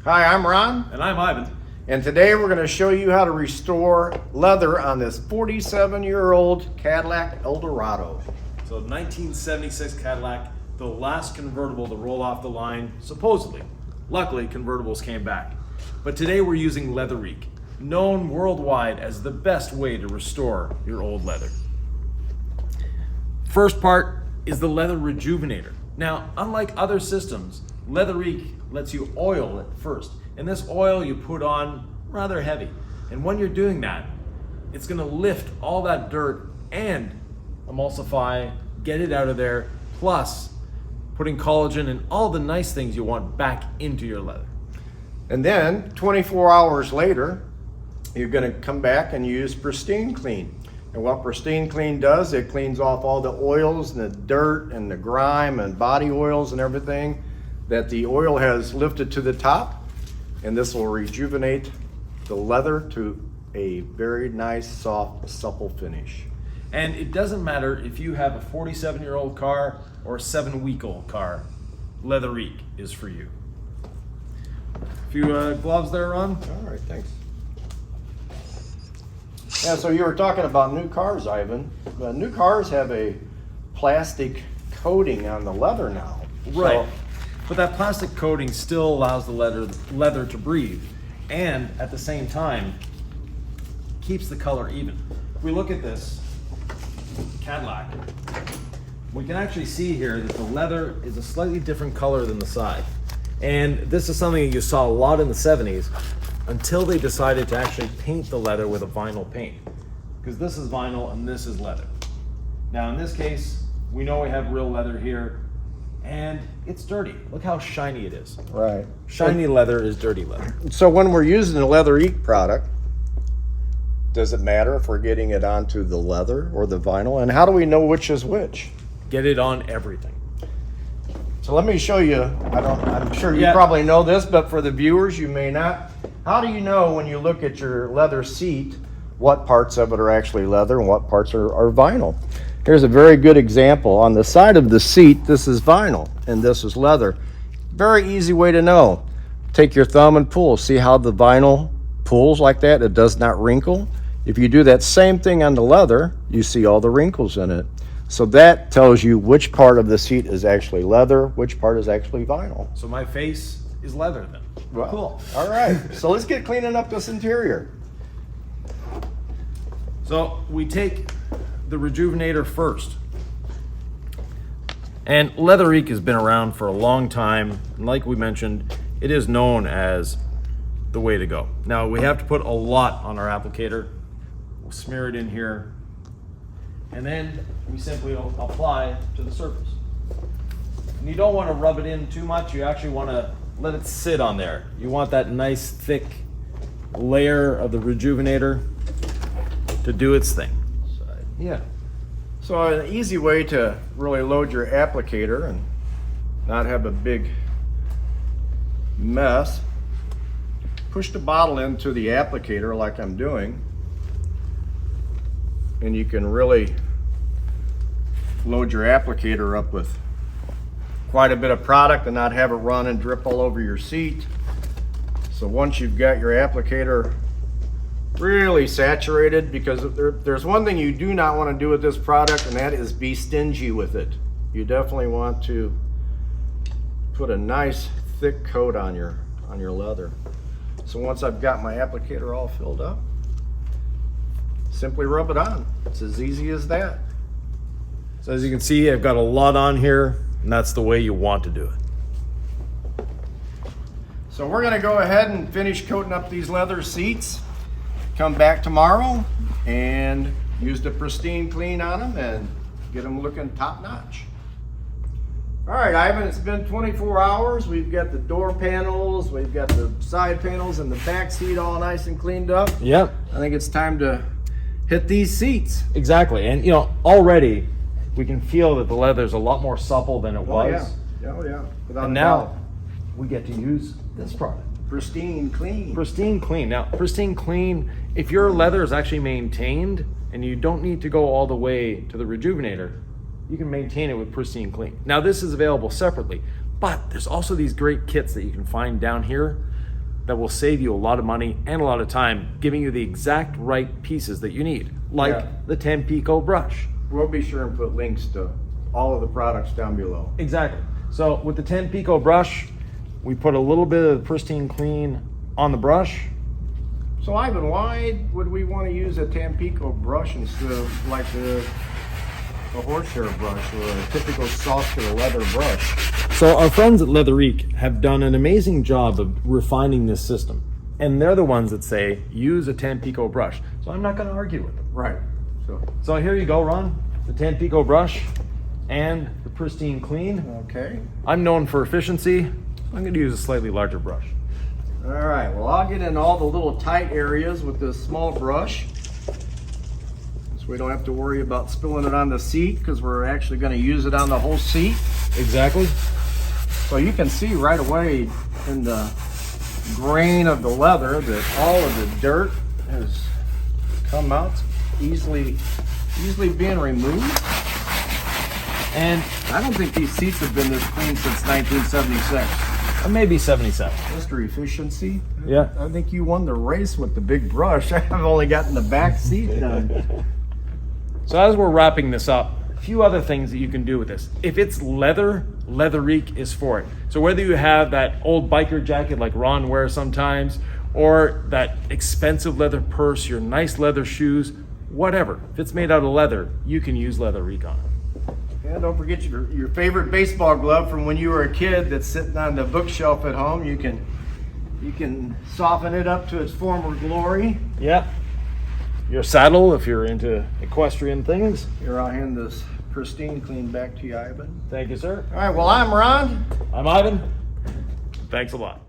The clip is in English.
Hi, I'm Ron, And I'm Ivan. and today we're going to show you how to restore leather on this 47-year-old Cadillac Eldorado. So 1976 Cadillac, the last convertible to roll off the line, supposedly. Luckily, convertibles came back. But today we're using Leatherique, known worldwide as the best way to restore your old leather. First part is the leather rejuvenator. Now, unlike other systems, Leatherique lets you oil it first. And this oil you put on rather heavy. And when you're doing that, it's gonna lift all that dirt and emulsify, get it out of there, plus putting collagen and all the nice things you want back into your leather. And then 24 hours later, you're going to come back and use Pristine Clean. And what Pristine Clean does, it cleans off all the oils and the dirt and the grime and body oils and everything that the oil has lifted to the top. And this will rejuvenate the leather to a very nice, soft, supple finish. And it doesn't matter if you have a 47-year-old car or a 7-week-old car, Leatherique is for you. A few gloves there, Ron? All right, thanks. Yeah, so you were talking about new cars, Ivan. New cars have a plastic coating on the leather now. Right. So, But that plastic coating still allows the leather to breathe, and at the same time, keeps the color even. If we look at this Cadillac, we can actually see here that the leather is a slightly different color than the side. And this is something you saw a lot in the 70s until they decided to actually paint the leather with a vinyl paint. Because this is vinyl and this is leather. Now in this case, we know we have real leather here, and it's dirty. Look how shiny it is. right. Shiny leather is dirty leather. So when we're using the Leatherique product, does it matter if we're getting it onto the leather or the vinyl? And how do we know which is which? Get it on everything. So let me show you. I'm sure you Yeah. probably know this, but for the viewers, you may not. How do you know when you look at your leather seat what parts of it are actually leather and what parts are vinyl? Here's a very good example. On the side of the seat, this is vinyl and this is leather. Very easy way to know. Take your thumb and pull. See how the vinyl pulls like that? It does not wrinkle. If you do that same thing on the leather, you see all the wrinkles in it. So that tells you which part of the seat is actually leather, which part is actually vinyl. So my face is leather then. Well, Cool. All right, so let's get cleaning up this interior. So we take the rejuvenator first. And Leatherique has been around for a long time. And like we mentioned, it is known as the way to go. Now we have to put a lot on our applicator. We'll smear it in here. And then we simply apply to the surface. And you don't want to rub it in too much. You actually want to let it sit on there. You want that nice thick layer of the rejuvenator to do its thing. Yeah. So an easy way to really load your applicator and not have a big mess, push the bottle into the applicator like I'm doing, and you can really load your applicator up with quite a bit of product and not have it run and drip all over your seat. So once you've got your applicator really saturated, because there's one thing you do not want to do with this product, and that is be stingy with it. You definitely want to put a nice thick coat on your leather. So once I've got my applicator all filled up, simply rub it on. It's as easy as that. So as you can see, I've got a lot on here, and that's the way you want to do it. So we're gonna go ahead and finish coating up these leather seats. Come back tomorrow and use the Pristine Clean on them and get them looking top notch. All right, Ivan, it's been 24 hours. We've got the door panels, we've got the side panels and the back seat all nice and cleaned up. Yep, I think it's time to hit these seats. exactly. And you know, already we can feel that the leather's a lot more supple than it was. Yeah. Oh yeah. Without And a now doubt. we get to use this product. Pristine Clean. Pristine Clean. Now, Pristine Clean, if your leather is actually maintained and you don't need to go all the way to the rejuvenator, you can maintain it with Pristine Clean. Now, this is available separately, but there's also these great kits that you can find down here that will save you a lot of money and a lot of time, giving you the exact right pieces that you need, like Yeah. the Tampico brush. We'll be sure and put links to all of the products down below. Exactly. So with the Tampico brush, we put a little bit of Pristine Clean on the brush. So Ivan, why would we want to use a Tampico brush instead of like a horsehair brush or a typical soft leather brush? So our friends at Leatherique have done an amazing job of refining this system. And they're the ones that say, use a Tampico brush. So I'm not going to argue with them. Right. So here you go, Ron, the Tampico brush and the Pristine Clean. Okay. I'm known for efficiency. I'm going to use a slightly larger brush. All right. Well, I'll get in all the little tight areas with this small brush, so we don't have to worry about spilling it on the seat, because we're actually going to use it on the whole seat. Exactly. So you can see right away in the grain of the leather that all of the dirt has come out easily being removed. And I don't think these seats have been this clean since 1976. maybe 77. Mr. Efficiency. Yeah. I think you won the race with the big brush. I've only gotten the back seat done. So as we're wrapping this up, a few other things that you can do with this. If it's leather, Leatherique is for it. So whether you have that old biker jacket like Ron wears sometimes, or that expensive leather purse, your nice leather shoes, whatever. If it's made out of leather, you can use Leatherique on it. And don't forget your favorite baseball glove from when you were a kid that's sitting on the bookshelf at home. You can soften it up to its former glory. Yeah. Your saddle, if you're into equestrian things. Here, I'll hand this Pristine Clean back to you, Ivan. Thank you, sir. All right, well, I'm Ron. I'm Ivan. Thanks a lot.